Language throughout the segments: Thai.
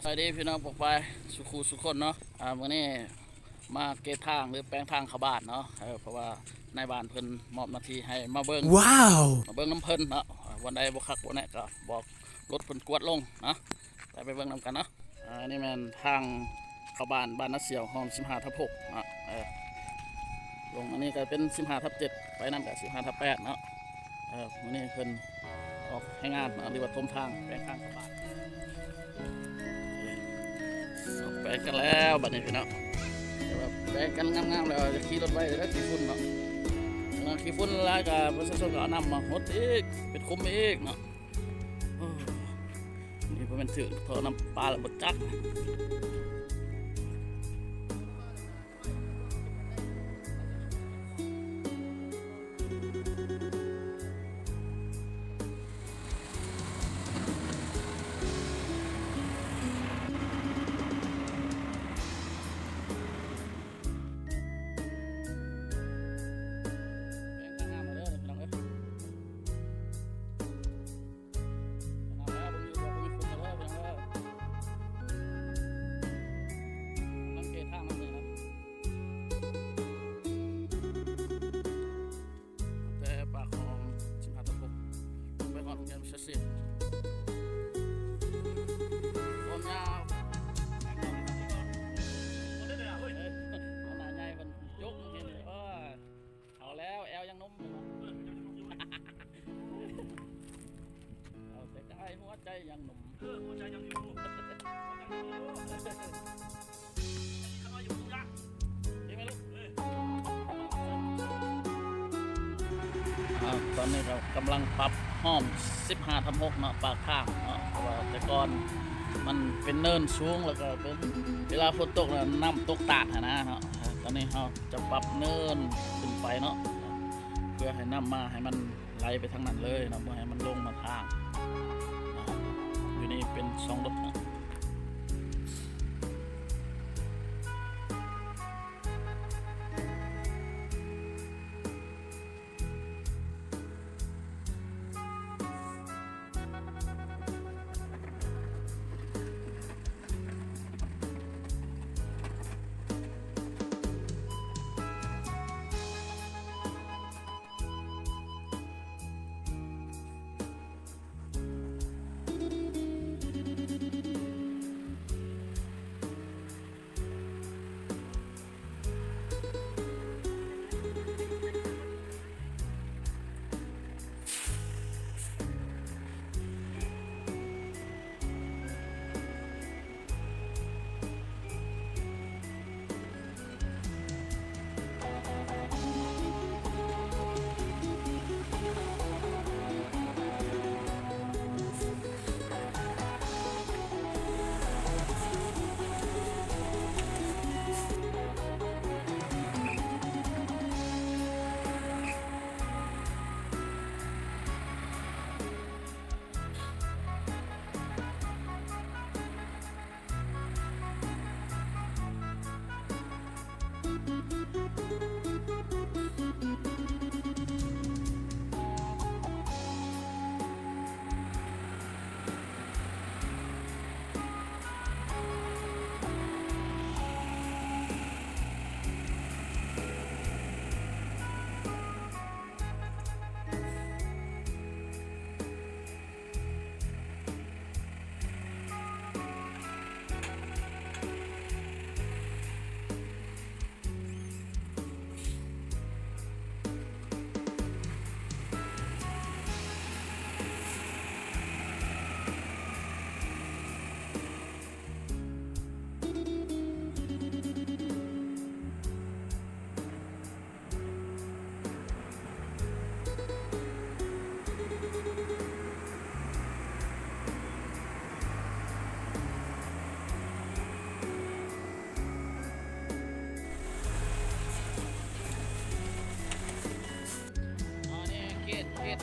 สวัสดีพี่น้องปกไปสุขุสุขคนเนาะวันนี้มาเกตทางหรือแปลงทางเข้าบ้านเนาะเพราะว่านายบ้านเพิ่นมอบหน้าที่ให้มาเบิ้งว้าวมาเบิ้งน้ำเพิ่นเนาะวันใดบ่คักบ่แน่ก็บอกรถเพิ่นกวดลงเนาะไปเบิ้งนำกันเนาะนี่แม่นทางเข้าบ้านนาเสียวห้อง15/6เนาะลงอันนี้ก็เป็น15/7ไปนำกับ15/8เนาะวันนี้เพิ่นออกให้งานหรือว่าทมทางแปลงทางเข้าบ้านแปลงกันแล้วบัดนี้พี่น้องแปลงกันงามๆแล้วจะขี่รถไว้แล้วขี่ฝุ่นเนาะขี่ฝุ่นแล้วก็ประชาชนก็เอาน้ำมาหดอีกเป็นคุมอีกเนาะนี่เป็นถือเท่าน้ำปลาระเบิดจักหัวใจยังหนุ่มหัวใจยังอยู่ข้ามาอยู่ตรงยักษ์เห็นไหมลูกตอนนี้เรากำลังปรับห้อม15/6เนาะปากข้างเนาะเพราะว่าแต่ก่อนมันเป็นเนินสูงแล้วก็เป็นเวลาฝนตกแล้วน้ำตกตาดนะเนาะตอนนี้เราจะปรับเนินขึ้นไปเนาะเพื่อให้น้ำมาให้มันไหลไปทางนั้นเลยเนาะเพื่อให้มันลงมาทางอยู่นี่เป็น2 รถนะ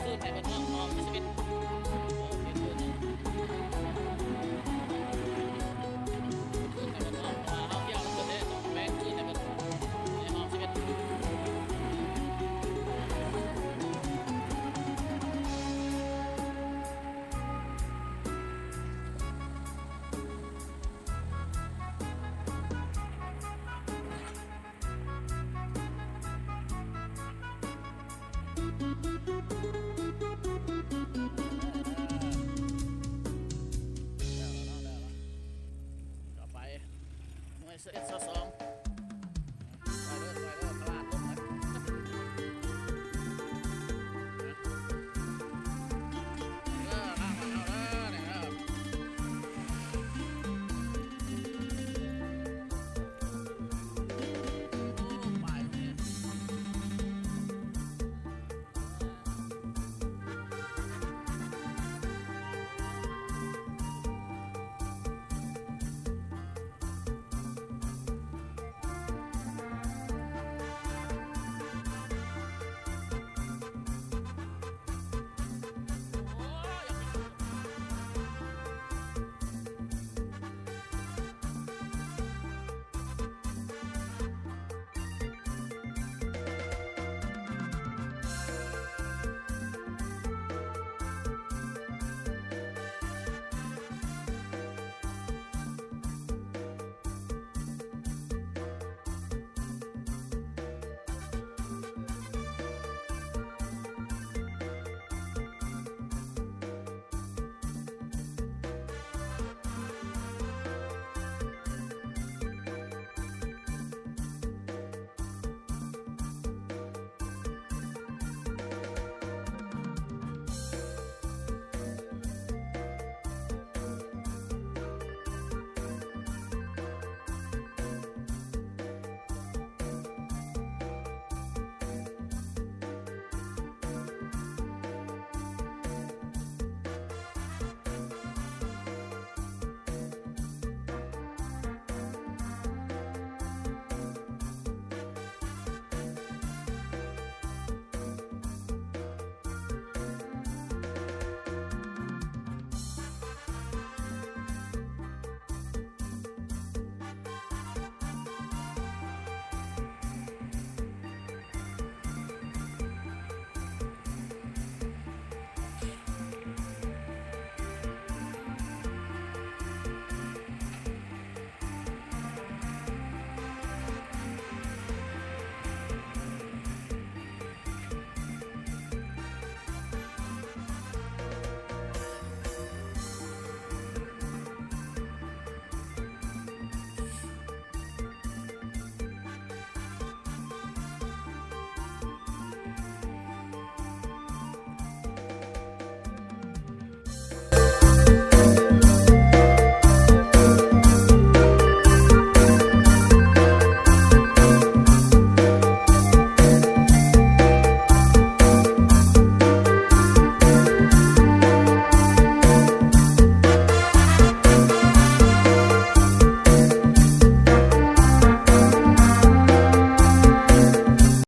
ขึ้นไปบนห้องนอนชีวิต S2